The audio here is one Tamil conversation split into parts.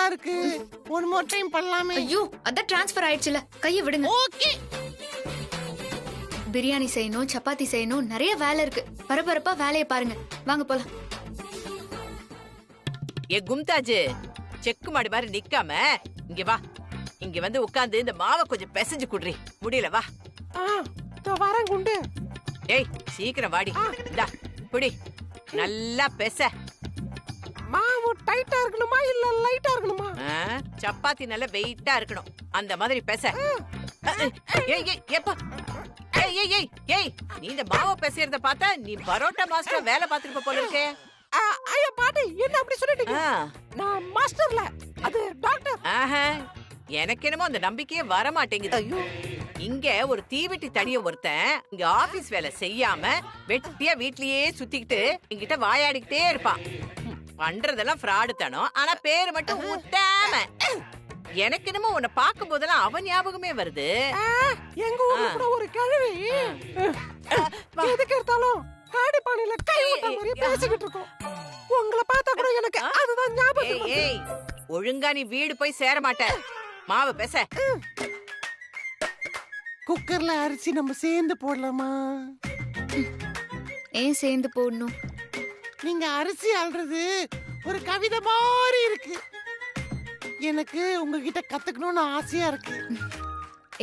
நல்லா இருக்கு. ஒன் மோர் டைம் பண்ணலாமே. ஐயோ அதான் டிரான்ஸ்ஃபர் ஆயிடுச்சுல, கையை விடுங்க. ஓகே. பிரியாணி செய்யணும், சப்பாத்தி செய்யணும், நிறைய வேலை இருக்கு. பரபரப்பா வேலையை பாருங்க. வாங்க போலாம். ஏ கும்தாஜ், செக்கு மாடி மாதிரி நிக்காம இங்க வா. இங்க வந்து உட்கார்ந்து இந்த மாவை கொஞ்சம் பிசைஞ்சு குடுறி. முடியல வா. வரேன் குண்டு. ஏய் சீக்கிரம் வாடி. இந்தா குடி. நல்லா பெச. மாவு டைட்டா இருக்கணுமா இல்ல லைட்டா இருக்கணுமா? சப்பாத்தி நல்ல வெயிட்டா இருக்கணும். அந்த மாதிரி பெச. ஏய் ஏய் ஏப்பா. ஏய் ஏய் ஏய் ஏய், நீ இந்த மாவை பெசையறத பார்த்தா நீ பரோட்டா மாஸ்டர் வேலை பார்த்திருப்ப போல இருக்கே. ஐயா பாட்டி, என்ன அப்படி சொல்லிட்டீங்க? நான் மாஸ்டர்ல, அது டாக்டர். எனக்கு என்னமோ அந்த நம்பிக்கையே வர மாட்டேங்குது. ஐயோ, இங்க ஒரு தீவெட்டி தடிய ஒருத்தன் இங்க ஆபீஸ் வேலை செய்யாம வெட்டியா வீட்லயே சுத்திக்கிட்டு என்கிட்ட வாயாடிக்கிட்டே இருப்பான். பண்றதெல்லாம் ஃப்ராடு தனம், ஆனா பேரு மட்டும் ஊட்டாம. எனக்கு என்னமோ உன்னை பார்க்கும் போதெல்லாம் அவன் ஞாபகமே வருது. எங்க ஊர்ல கூட ஒரு கிழவி எதுக்கு எடுத்தாலும் காடி பானையில கை விட்ட மாதிரி பேசிக்கிட்டு இருக்கோம். உங்களை பார்த்தா கூட எனக்கு அதுதான் ஞாபகம். ஏய் ஒழுங்கா நீ வீடு போய் சேர மாட்ட. மாவு பேச. குக்கர்ல அரிசி நம்ம சேர்ந்து போடலாமா? ஏன் சேர்ந்து போடணும்? நீங்க அரிசி அல்றது ஒரு கவிதை மாதிரி இருக்கு. எனக்கு உங்ககிட்ட கத்துக்கணும்னு ஆசையா இருக்கு.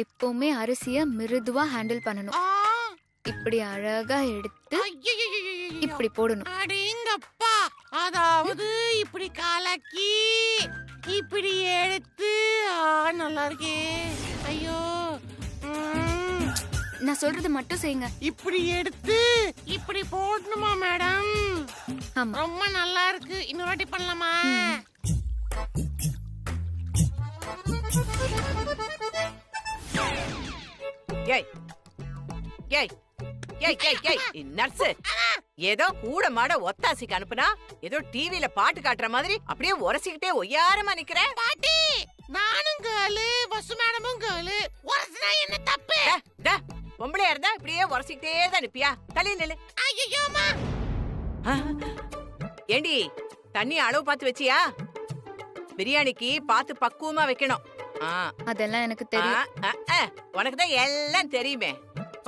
எப்பவுமே அரிசிய மிருதுவா ஹேண்டில் பண்ணணும். இப்படி அழகா எடுத்து இப்படி போடணும். அடேங்கப்பா, அதாவது இப்படி கலக்கி இப்படி எடுத்து. நல்லா இருக்கே. ஐயோ, நான் சொல்றது மட்டும் செய்யுங்க. இப்படி எடுத்து இப்படி போடணுமா மேடம்? ஆமா, ரொம்ப நல்லா இருக்கு. இன்னொரு வாட்டி பண்ணலாமா? ஏய் ஏய் ஏய் ஏய் ஏய், நர்ஸ் ஏதோ கூட மாட ஒத்தாசிக்கு அனுப்புனா ஏதோ டிவில பாட்டு காட்டுற மாதிரி அப்படியே உரசிக்கிட்டே ஒய்யாரமா நிக்கிற. பாட்டி, நானும் கேளு, வசு மேடமும் கேளு. உரசினா என்ன தப்பு? பொம்பளையா இருந்தா இப்படியே உரசிக்கிட்டே தான் நிப்பியா? தள்ளி நில்லு. ஐயோமா, ஏண்டி தண்ணி அளவு பார்த்து வச்சியா? பிரியாணிக்கு பார்த்து பக்குவமா வைக்கணும். அதெல்லாம் எனக்கு தெரியும். உனக்கு தான் எல்லாம் தெரியுமே.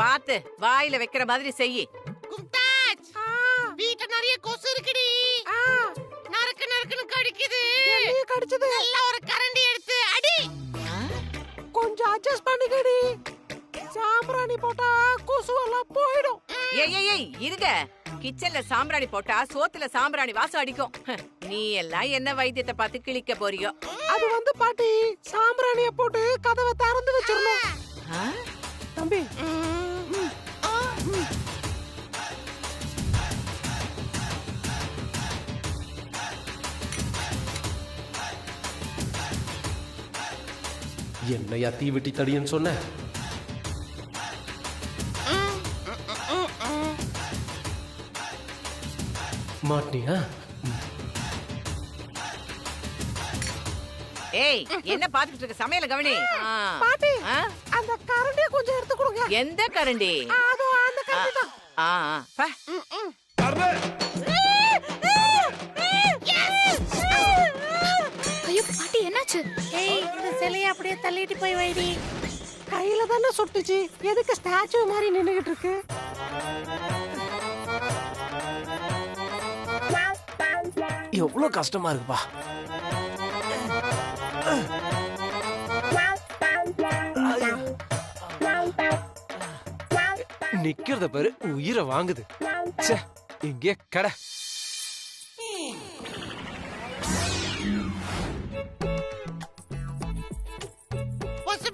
பார்த்து வாயில வைக்கிற மாதிரி செய்யி. கும்தாஜ், வீட்ல நிறைய கொசு இருக்குடி. நறுக்கு நறுக்குன்னு கடிக்குது. கடிச்சது எல்லாம் ஒரு கரண்டி எடுத்து அடி. கொஞ்சம் அட்ஜஸ்ட் பண்ணிக்கடி. சாம்பிராணி போட்டா கொசு எல்லாம் போயிடும். ஏய் ஏய் ஏய் இருங்க. கிச்சன்ல சாம்பிராணி போட்டா சோத்துல சாம்பிராணி வாசம் அடிக்கும். நீ எல்லாம் என்ன வைத்தியத்தை பார்த்து கிழிக்க போறியோ? அது வந்து பாட்டி, சாம்பிராணிய போட்டு கதவை திறந்து வச்சிரணும். தம்பி, என்னையா தீவெட்டி தடியன்னு சொன்ன? மாட்டினியா? ஏய் என்ன பாத்துக்கிட்டு இருக்க? சமையல கவனி. பாட்டி, அந்த கரண்டிய கொஞ்சம் எடுத்து கொடுங்க. எந்த கரண்டி? அதோ அந்த கரண்டி தான். ஐயோ பாட்டி, என்னாச்சு? ஏய், இந்த சிலைய அப்படியே தள்ளிட்டு போய் வைடி. கையில தானே சுட்டுச்சு, எதுக்கு ஸ்டாச்சு மாதிரி நின்னுகிட்டு இருக்கு? எவ்வளவு கஷ்டமா இருக்குப்பா. நிக்கிறத பாரு, உயிரை வாங்குது. இங்கே கடை.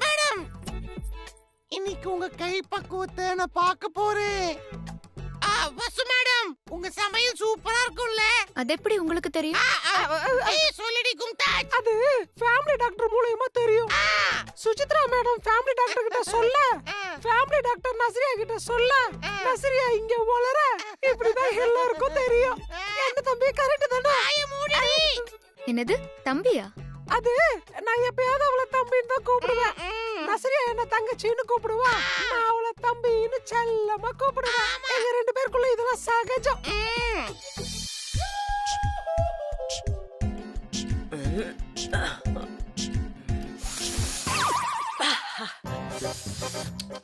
மேடம், இன்னைக்கு உங்க கை பக்குவத்தை நான் பார்க்க போறேன். வசு மேடம், உங்க சமையல் சூப்பரா இருக்கும்ல? அது எப்படி உங்களுக்கு தெரியும்? சொல்லிடி கும்தாஜ். அது ஃபேமிலி டாக்டர் மூலமா தெரியும். சுசித்ரா மேடம் ஃபேமிலி டாக்டர் கிட்ட சொல்ல, ஃபேமிலி டாக்டர் நஸ்ரியா கிட்ட சொல்ல, நஸ்ரியா இங்க வளர, இப்படிதான் எல்லாருக்கும் தெரியும். என்ன தம்பி, கரெக்ட் தானே? என்னது தம்பியா? அது நான் எப்பயாவது அவளை தம்பின்னு தான் கூப்பிடுவேன். நஸ்ரியா என்ன தங்கச்சின்னு கூப்பிடுவா, நான் அவளை தம்பின்னு செல்லமா கூப்பிடுவேன். எங்க ரெண்டு பேருக்குள்ள இதெல்லாம் சகஜம்.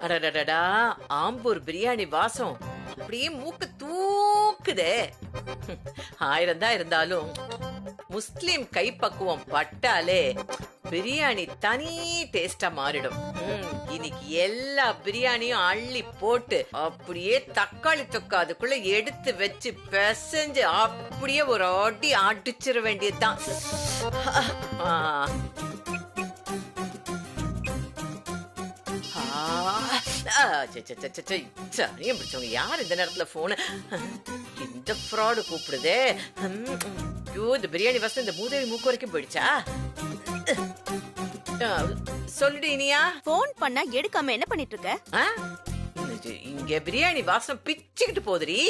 அடடடடா, ஆம்பூர் பிரியாணி வாசம் அப்படியே மூக்கு தூக்குதே. 1000 தான் இருந்தாலும் முஸ்லிம் கைப்பக்குவம் பட்டாலே பிரியாணி தனி டேஸ்டா மாறிடும். இன்னைக்கு எல்லா பிரியாணியும் அள்ளி போட்டு அப்படியே தக்காளி தொக்கா அதுக்குள்ள எடுத்து வச்சு பிசைஞ்சு அப்படியே ஒரு அடி அடிச்சிட வேண்டியதுதான். சரியும் பிடிச்சவங்க யார் இந்த நேரத்துல போன இந்த ஃப்ராடு கூப்பிடுதே. இந்த பிரியாணி வாசம் இந்த மூதேவி மூக்கு வரைக்கும் போயிடுச்சா? சொல்லுடி இனியா. போன் பண்ணா எடுக்காம என்ன பண்ணிட்டு இருக்க? இங்க பிரியாணி வாசம் பிச்சுக்கிட்டு போதுரி.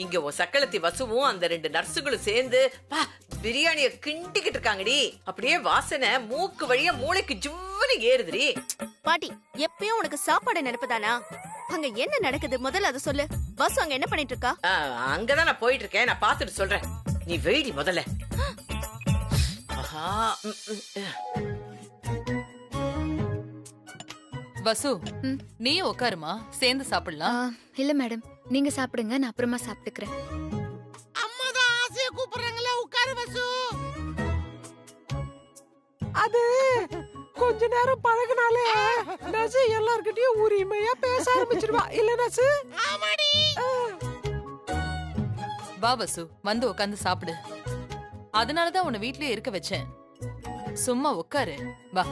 இங்க உன் சக்களத்தி வசுவும் அந்த 2 நர்ஸுகளும் சேர்ந்து பிரியாணிய கிண்டிக்கிட்டு இருக்காங்கடி. அப்படியே வாசனை மூக்கு வழியா மூளைக்கு ஜுவ்னு ஏறுதுரி. பாட்டி, எப்பயும் உனக்கு சாப்பாடு நினைப்பதானா? அங்க என்ன நடக்குது முதல்ல அதை சொல்லு. வசு அங்க என்ன பண்ணிட்டு இருக்கா? அங்கதான் நான் போயிட்டு இருக்கேன், நான் பாத்துட்டு சொல்றேன். நீ வெயிடி முதல்ல. வசு, நீ உட்காருமா, சேர்ந்து சாப்பிடலாம். இல்ல மேடம், நீங்க சாப்பிடுங்க, நான் அப்புறமா சாப்பிட்டுக்கிறேன். அம்மா தான் ஆசையா கூப்பிடுறாங்களா, உட்காரு வசு. அது கொஞ்ச நேரம் பழகுனாலே நசு எல்லார்கிட்டயும் உரிமையா பேச ஆரம்பிச்சிருவா. இல்ல நசு? ஆமாடி. வா வசு, வந்து உட்காந்து சாப்பிடு. அதனாலதான் உன்னை வீட்லயே இருக்க வச்சேன். சும்மா உட்காரு, வா.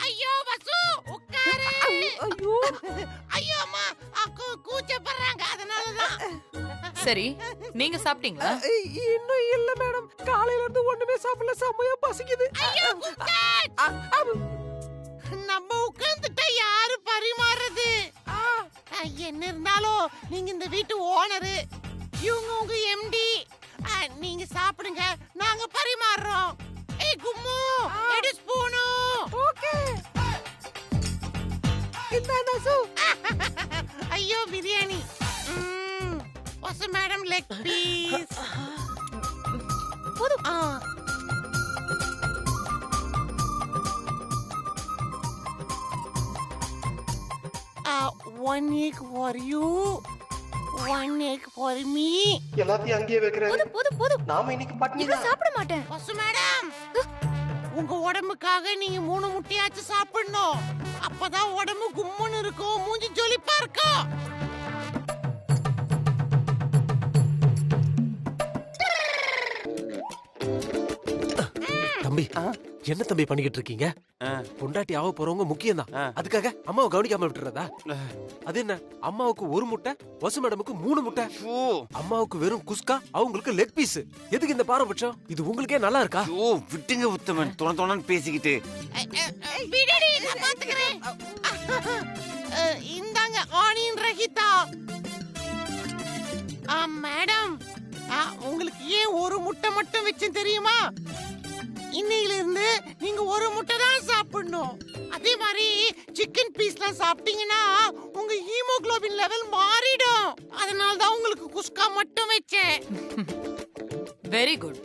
ஐயோ வசு, உட்காரு. ஐயோ ஐயோ அம்மா, அக்கா கூச்சப்படுறாங்க, அதனாலதான். சரி, நீங்க சாப்பிட்டீங்களா? இன்னும் இல்ல மேடம், காலையில இருந்து ஒண்ணுமே சாப்பிடல, செமையா பசிக்குது. நம்ம உட்கார்ந்துட்டா யாரு பரிமாறுறது? என்ன இருந்தாலும் நீங்க இந்த வீட்டு ஓனரு, இவங்க உங்க எம்டி. நீங்க சாப்பிடுங்க, நாங்க பரிமாறுறோம். ஏய் கும்மு, எடு ஸ்பூனு. ஓகே. இந்த நசு. ஐயோ பிரியாணி. வசு மேடம் லெக் பீஸ். போதும். 1 egg for you, 1 egg for me. எல்லாத்தையும் அங்கேயே வைக்கிறேன். போதும். நாம இன்னைக்கு பட்டினி இவ சாப்பிட மாட்டேன். வசு மேடம், உங்க உடம்புக்காக நீங்க 3 முட்டையாச்சும் சாப்பிடணும். அப்பதான் உடம்பு கும்முன்னு இருக்கும், மூஞ்சி ஜொலிப்பா இருக்கும். தம்பி, என்ன தம்பி பண்ணிக்கிட்டு இருக்கீங்க? பொண்டாட்டி ஆக போறவங்க முக்கியம் தான், அதுக்காக அம்மாவை கவனிக்காம விட்டுறதா? அது என்ன, அம்மாவுக்கு 1 முட்டை, வசு மேடமுக்கு 3 முட்டை. அம்மாவுக்கு வெறும் குஸ்கா, அவங்களுக்கு லெக் பீஸ். எதுக்கு இந்த பாரபட்சம்? இது உங்களுக்கே நல்லா இருக்கா? ஓ விட்டுங்க உத்தமன், தொண பேசிக்கிட்டு. விடடி, நான் பாத்துக்கிறேன். இந்தாங்க ஆனியன் ரஹிதா. மேடம், உங்களுக்கு ஏன் 1 முட்டை மட்டும் வச்சேன் தெரியுமா? இன்னையில இருந்து நீங்க 1 முட்டை தான் சாப்பிடணும். அதே மாதிரி சிக்கன் பீஸ்லாம் சாப்பிட்டீங்கன்னா உங்க ஹீமோகுளோபின் லெவல் மாறிடும். அதனால தான் உங்களுக்கு குஸ்கா மட்டும் வச்சேன். Very good.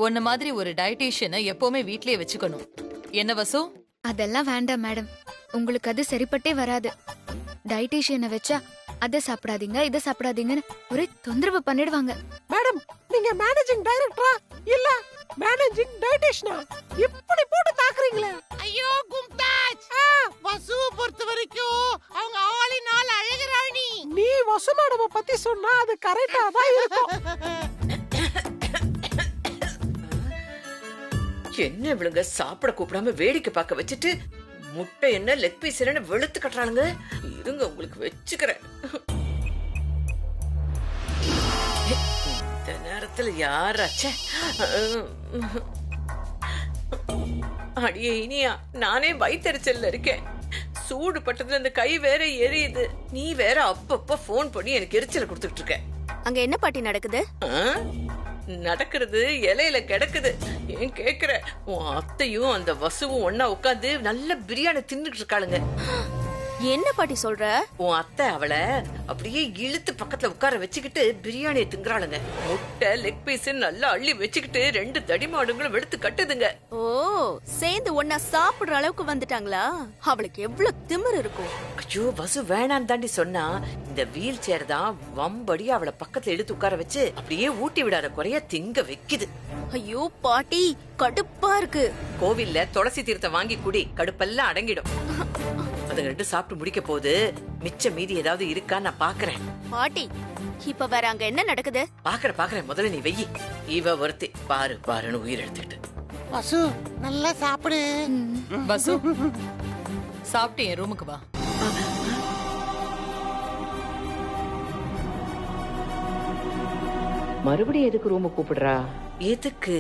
உன்ன மாதிரி ஒரு டயட்டீஷியனை எப்பவுமே வீட்லயே வச்சுக்கணும். என்ன வசு? அதெல்லாம் வேண்டாம் மேடம், உங்களுக்கு அது சரிப்பட்டே வராது. டயட்டீஷியனை வச்சா அதை சாப்பிடாதீங்க, இதை சாப்பிடாதீங்கன்னு ஒரே தொந்தரவு பண்ணிடுவாங்க. மேடம், நீங்க மேனேஜிங் டைரக்டரா இல்ல மேனேஜிங் டயட்டீஷியனா? இப்படி போட்டு தாக்குறீங்களே. ஐயோ கும்தாஜ், வசுவை பொறுத்த வரைக்கும் அவங்க ஆளினால் அழகுராணி. நீ வசு மேடம பத்தி சொன்னா அது கரெக்டா தான் இருக்கும். என்ன இவளுங்க சாப்பிட கூப்பிடாம வேடிக்கை பார்க்க வச்சுட்டு முட்டை என்ன லெக் பீஸ் என்ன வெளுத்து கட்டுறாளுங்க. இருங்க உங்களுக்கு வச்சுக்கிறேன். இந்த நேரத்துல யாராச்சே? அடியே இனியா, நானே வயித்தெரிச்சல்ல இருக்கேன். சூடு பட்டதுல இந்த கை வேற எரியுது. நீ வேற அப்பப்ப போன் பண்ணி எனக்கு எரிச்சல கொடுத்துட்டு இருக்க. அங்க என்ன பாட்டி நடக்குது? நடக்கிறது இலையில கிடக்குது. ஏன் கேக்குற? உன் அத்தையும் அந்த வசுவும் ஒன்னா உட்காந்து நல்ல பிரியாணி தின்னுட்டு இருக்காளுங்க. என்ன பாட்டி சொல்ற? உன் அத்தை அவளை அப்படியே இழுத்து பக்கத்துல உட்கார வச்சுக்கிட்டு பிரியாணியை திங்குறாளுங்க. முட்டை லெக் பீஸ் நல்லா அள்ளி வச்சுக்கிட்டு 2 தடிமாடுங்களும் வெளுத்து கட்டுதுங்க. ஓ, சேர்ந்து ஒன்னா சாப்பிடுற அளவுக்கு வந்துட்டாங்களா? அவளுக்கு எவ்வளவு திமிரு இருக்கும். ஐயோ வசு வேணான்னு தாண்டி சொன்னா. இந்த வீல் சேர் தான் வம்படி அவளை பக்கத்துல இழுத்து உட்கார வச்சு அப்படியே ஊட்டி விடாத குறைய திங்க வைக்குது. ஐயோ பாட்டி, கடுப்பா இருக்கு. கோவில்ல துளசி தீர்த்தம் வாங்கி குடி, கடுப்பெல்லாம் அடங்கிடும். அது 2 சாப்பிட்டு முடிக்க போது மிச்ச மீதி ஏதாவது இருக்கா நான் பாக்குறேன். பாட்டி, இப்ப வேற அங்க என்ன நடக்குது? பாக்குறேன் முதல்ல நீ வெயி. இவ ஒருத்தி பாரு பாருன்னு உயிர் எடுத்துட்டு. வசு நல்லா சாப்பிடு. வசு சாப்பிட்டு என் ரூமுக்கு வா. மறுபடியும் எதுக்கு ரூம கூப்பிடுறா? எதுக்கு?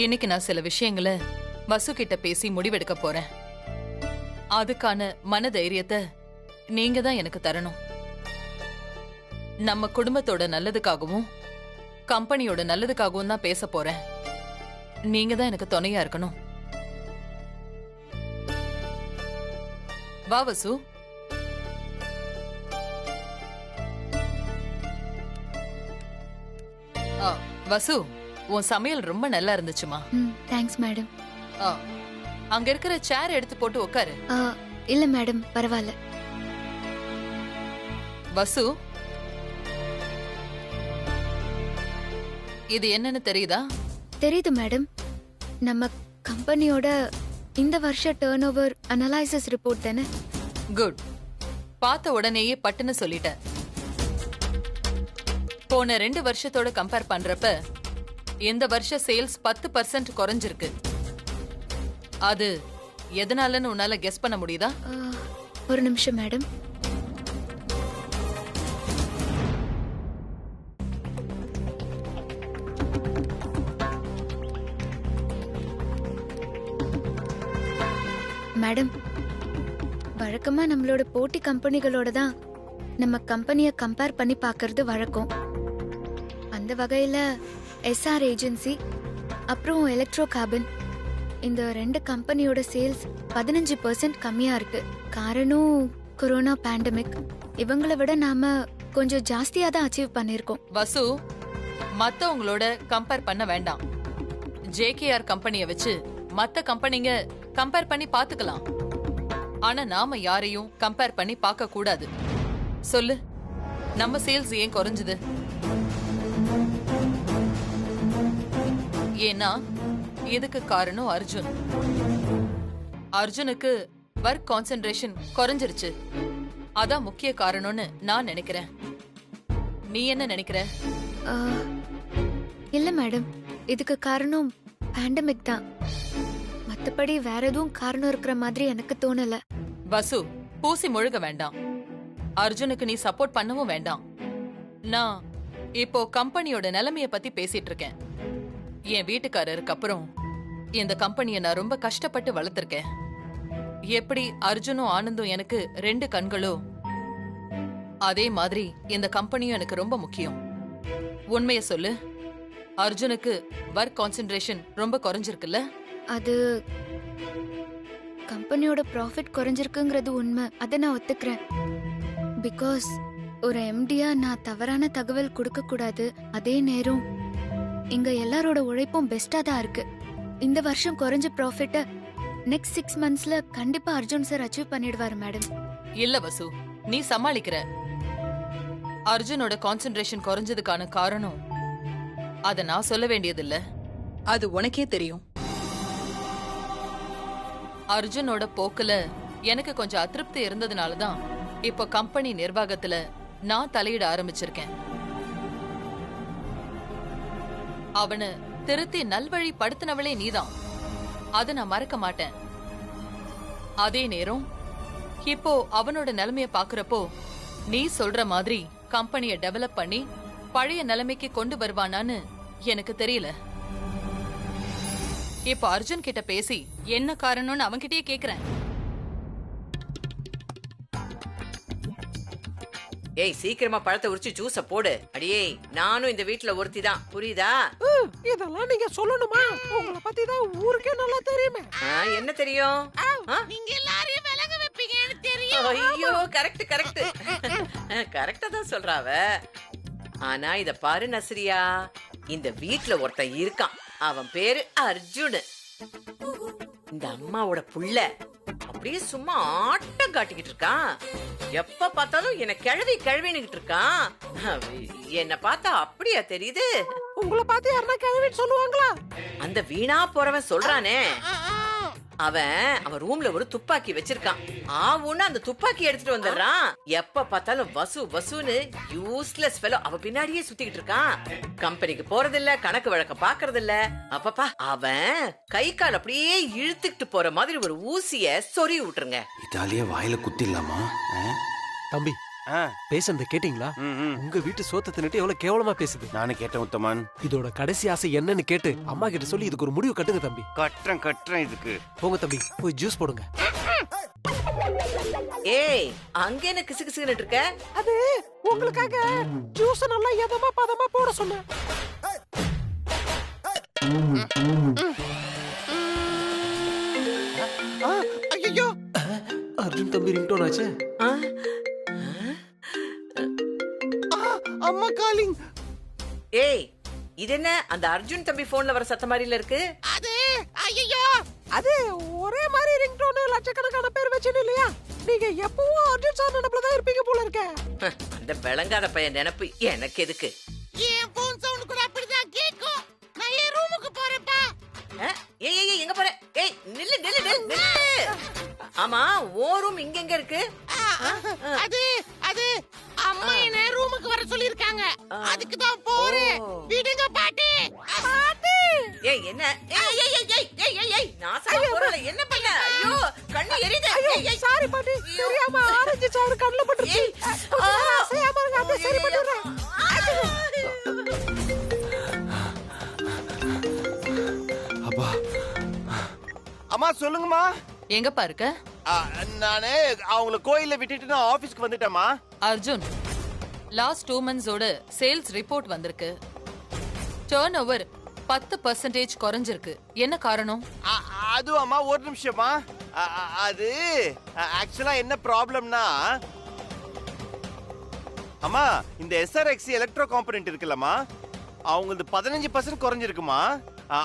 இன்னைக்கு நான் சில விஷயங்களை வசு கிட்ட பேசி முடிவெடுக்க போறேன். அதுக்கான மனதைரியத்தை நீங்க தான் எனக்கு தரணும். நம்ம குடும்பத்தோட நல்லதுக்காகவும் கம்பெனியோட நல்லதுக்காகவும் தான் பேச போறேன். நீங்க தான் எனக்கு துணையா இருக்கணும். வா வசு. வசு, உன் சமையல் ரொம்ப நல்லா இருந்துச்சுமா. Thanks madam. அங்க இருக்கிற சேர் எடுத்து போட்டு உட்காரு. இல்ல மேடம், பரவாயில்ல. வசு, இது என்னன்னு தெரியுதா? தெரியுது மேடம். நம்ம கம்பெனியோட இந்த வருஷ டர்ன் ஓவர் அனலைசிஸ் ரிப்போர்ட் தானே? குட். பார்த்த உடனேயே பட்டுன்னு சொல்லிட்ட. போன 2 வருஷத்தோட கம்பேர் பண்றப்ப இந்த வருஷ சேல்ஸ் 10% குறைஞ்சிருக்கு. அது எதனாலன்னு உன்னால கெஸ் பண்ண முடியுதா? ஒரு நிமிஷம் மேடம். மேடம், வழக்கமா நம்மளோட போட்டி கம்பெனிகளோட தான் நம்ம கம்பெனியை கம்பேர் பண்ணி பார்க்கறது வழக்கம். அந்த வகையில எஸ்ஆர் ஏஜென்சி அப்புறம் எலக்ட்ரோ கார்பன் இந்த 2 கம்பெனியோட சேல்ஸ் 15% கம்மியா இருக்கு. காரணம் கொரோனா பேண்டமிக். இவங்களை விட நாம கொஞ்சம் ஜாஸ்தியா தான் அச்சீவ் பண்ணிருக்கோம். வசு, மத்தவங்களோட கம்பேர் பண்ண வேண்டாம். ஜேகேஆர் கம்பெனியை வச்சு மத்த கம்பெனிங்க கம்பேர் பண்ணி பாத்துக்கலாம். ஆனா நாம யாரையும் கம்பேர் பண்ணி பார்க்க கூடாது. சொல்லு, நம்ம சேல்ஸ் ஏன் குறைஞ்சது? ஏன்னா இதுக்கு காரணம் அர்ஜுன். அர்ஜுனுக்கு ஒர்க் கான்சென்ட்ரேஷன் குறைஞ்சிருச்சு. அதான் முக்கிய காரணம்னு நான் நினைக்கிறேன். நீ என்ன நினைக்கிற? இல்ல மேடம், இதுக்கு காரணம் பேண்டமிக் தான். மத்தபடி வேற எதுவும் காரணம் இருக்கிற மாதிரி எனக்கு தோணல. வசு, பூசி முழுக வேண்டாம். அர்ஜுனுக்கு நீ சப்போர்ட் பண்ணவும் வேண்டாம். நான் இப்போ கம்பெனியோட நிலைமைய பத்தி பேசிட்டு இருக்கேன். என் வீட்டுக்காரருக்கு அப்புறம் இந்த கம்பெனியை நான் ரொம்ப கஷ்டப்பட்டு வளர்த்திருக்கேன். எப்படி அர்ஜுனும் ஆனந்தும் எனக்கு 2 கண்களோ அதே மாதிரி இந்த கம்பெனியும் எனக்கு ரொம்ப முக்கியம். உண்மைய சொல்லு, அர்ஜுனுக்கு ஒர்க் கான்சென்ட்ரேஷன் ரொம்ப குறைஞ்சிருக்குல்ல? அது கம்பெனியோட ப்ராஃபிட் குறைஞ்சிருக்குங்கிறது உண்மை. அதை நான் ஒத்துக்கிறேன். பிகாஸ் ஒரு எம்டியா நான் தவறான தகவல் கொடுக்க கூடாது. அதே நேரம் இங்க எல்லாரோட உழைப்பும் பெஸ்டா தான் இருக்கு. இந்த வருஷம் குறைஞ்ச ப்ராஃபிட்ட நெக்ஸ்ட் 6 மந்த்ஸ்ல கண்டிப்பா அர்ஜுன் சார் அச்சீவ் பண்ணிடுவாரு மேடம். இல்ல வசு, நீ சமாளிக்கிற. அர்ஜுனோட கான்சென்ட்ரேஷன் குறைஞ்சதுக்கான காரணம் அத நான் சொல்ல வேண்டியதில்ல. அது உனக்கே தெரியும். அர்ஜுனோட போக்குல எனக்கு கொஞ்சம் அதிருப்தி இருந்ததுனாலதான் இப்போ கம்பெனி நிர்வாகத்துல நான் தலையிட ஆரம்பிச்சிருக்கேன். அவனை திருத்தி நல்வழி படுத்தினவளே நீதான். அத நான் மறக்க மாட்டேன். அதே நேரம் இப்போ அவனோட நிலைமைய பாக்குறப்போ நீ சொல்ற மாதிரி கம்பெனிய டெவலப் பண்ணி பழைய நிலைமைக்கு கொண்டு வருவானான்னு எனக்கு தெரியல. இப்போ அர்ஜுன் கிட்ட பேசி என்ன காரணம்னு அவன்கிட்டயே கேக்குறேன். ஏய் சீக்கிரமா பழத்தை உரிச்சு ஜூஸ போடு. அடியே நானும் இந்த வீட்ல ஒருத்தி தான், புரியுதா? இதெல்லாம் நீங்க சொல்லணுமா? உங்களை பத்தி தான் ஊருக்கே நல்லா தெரியுமே. என்ன தெரியும்? நீங்க எல்லாரையும் விலக வைப்பீங்கன்னு தெரியும். ஐயோ கரெக்ட் கரெக்ட் கரெக்டா தான் சொல்றாவ. ஆனா இத பாரு நஸ்ரியா, இந்த வீட்ல ஒருத்தன் இருக்கான், அவன் பேரு அர்ஜுன். இந்த அம்மாவோட புள்ள அப்படியே சும்மா ஆட்டம் காட்டிக்கிட்டு இருக்கான். எப்ப பார்த்தாலும் என்ன கிழவி கிழவின்னுகிட்டு இருக்கான். என்ன பார்த்தா அப்படியா தெரியுது? உங்களை பார்த்து யாருன்னா கிழவின்னு சொல்லுவாங்களா? அந்த வீணா போறவன் சொல்றானே, அவன் ரூம்ல ஒரு துப்பாக்கி வச்சிருக்கான். ஆவுன்னு அந்த துப்பாக்கி எடுத்துட்டு வந்துடுறான். எப்ப பார்த்தாலும் வசு வசுன்னு யூஸ்லெஸ் ஃபெலோ அவ பின்னாடியே சுத்திக்கிட்டு இருக்கான். கம்பெனிக்கு போறதில்ல, கணக்கு வழக்க பாக்குறது இல்ல. அப்பப்பா அவன் கை கால் அப்படியே இழுத்துக்கிட்டு போற மாதிரி ஒரு ஊசிய சொறி விட்டுருங்க. இதாலேயே வாயில குத்திடலாமா? தம்பி பேசுறத கேட்டீங்களா? உங்க வீட்டு சோத்த தின்னுட்டு எவ்வளவு கேவலமா பேசுது. நானும் கேட்டேன் உத்தமன். இதோட கடைசி ஆசை என்னன்னு கேட்டு அம்மா கிட்ட சொல்லி இதுக்கு ஒரு முடிவு கட்டுங்க தம்பி. கட்டுறேன் இதுக்கு. போங்க தம்பி, போய் ஜூஸ் போடுங்க. ஏய் அங்க என்ன கிசு கிசுன்னு இருக்க? அது உங்களுக்காக ஜூஸ் நல்லா எதமா பதமா போட சொன்னேன். ஐயோ அர்ஜுன் தம்பி ரிங்டோன் ஆச்சு. அம்மா காலிங். ஏய் இது என்ன அந்த அர்ஜுன் தம்பி போன்ல வர சத்த மாதிரில இருக்கு? அது ஐயோ அது ஒரே மாதிரி ரிங்டோன் லட்சக்கணக்கான பேர் வச்சிட்டு இல்லையா? நீங்க எப்பவும் அர்ஜுன் சார் நினைப்புல தான் இருப்பீங்க போல இருக்க. அந்த விளங்காத பையன் நினைப்பு எனக்கு எதுக்கு? என் போன் சவுண்ட் கூட அப்படிதான் கேக்கும். நான் என் ரூமுக்கு போறேன்ப்பா. ஏய் ஏய் எங்க போற? ஏய் நில்லு நில்லு நில்லு. ஆமா ஓ ரூம் இங்க எங்க இருக்கு? அது அம்மா என்ன ரூமுக்கு வர சொல்லிருக்காங்க. அதுக்கு தான் போறேன். விடுங்க பாட்டி. பாட்டி. ஏய் என்ன? ஏய் ஏய் ஏய் ஏய் ஏய் ஏய் நான் சார் போறல என்ன பண்ண? ஐயோ கண்ணு எரியுது. ஏய் ஏய் சாரி பாட்டி. தெரியாம ஆரஞ்சு சாறு கண்ணல பட்டுருச்சு. சேமா இருங்க, அப்படியே சரி பண்ணிடுறேன். அப்பா அம்மா சொல்லுங்கம்மா. எங்கப்பா இருக்க? நானே அவங்கள கோயில்ல விட்டுட்டு நான் ஆபீஸ்க்கு வந்துட்டேம்மா. அர்ஜுன், லாஸ்ட் 2 months-ஓட சேல்ஸ் ரிப்போர்ட் வந்திருக்கு. டர்ன் ஓவர் 10% குறைஞ்சிருக்கு. என்ன காரணம்? அது அம்மா ஒரு நிமிஷமா. அது ஆக்சுவலா என்ன ப்ராப்ளம்னா அம்மா, இந்த SRX எலக்ட்ரோ காம்பனன்ட் இருக்குல்லம்மா, அவங்களது 15% குறைஞ்சிருக்குமா.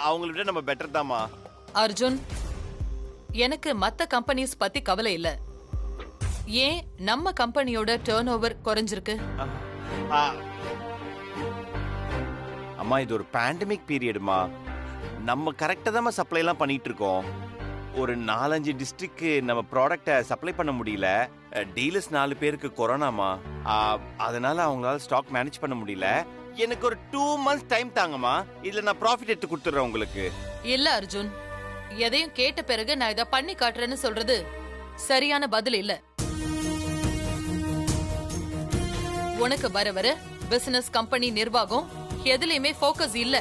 அவங்கள விட நம்ம பெட்டர் தாம்மா. அர்ஜுன், எனக்கு மத்த கம்பெனிஸ் பத்தி கவலை இல்ல. ஏன் நம்ம கம்பெனியோட டர்ன் ஓவர் குறைஞ்சிருக்கு? அம்மா இது ஒரு பேண்டமிக் பீரியடுமா. நம்ம கரெக்டா தான் சப்ளை எல்லாம் பண்ணிட்டு இருக்கோம். ஒரு 4-5 டிஸ்ட்ரிக்ட் நம்ம ப்ராடக்ட்டை சப்ளை பண்ண முடியல. டீலர்ஸ் 4 பேருக்கு கொரோனாமா. அதனால அவங்களால ஸ்டாக் மேனேஜ் பண்ண முடியல. எனக்கு ஒரு 2 months டைம் தாங்கம்மா. இதுல நான் ப்ராஃபிட் எடுத்து கொடுத்துறேன் உங்களுக்கு. இல்ல அர்ஜுன், எதையும் கேட்ட பிறகு நான் இத பண்ணி காட்டுறேன்னு சொல்றது சரியான பதில் இல்ல. உனக்கு வர வர பிசினஸ் கம்பெனி நிர்வாகம் எதுலயுமே ஃபோக்கஸ் இல்ல.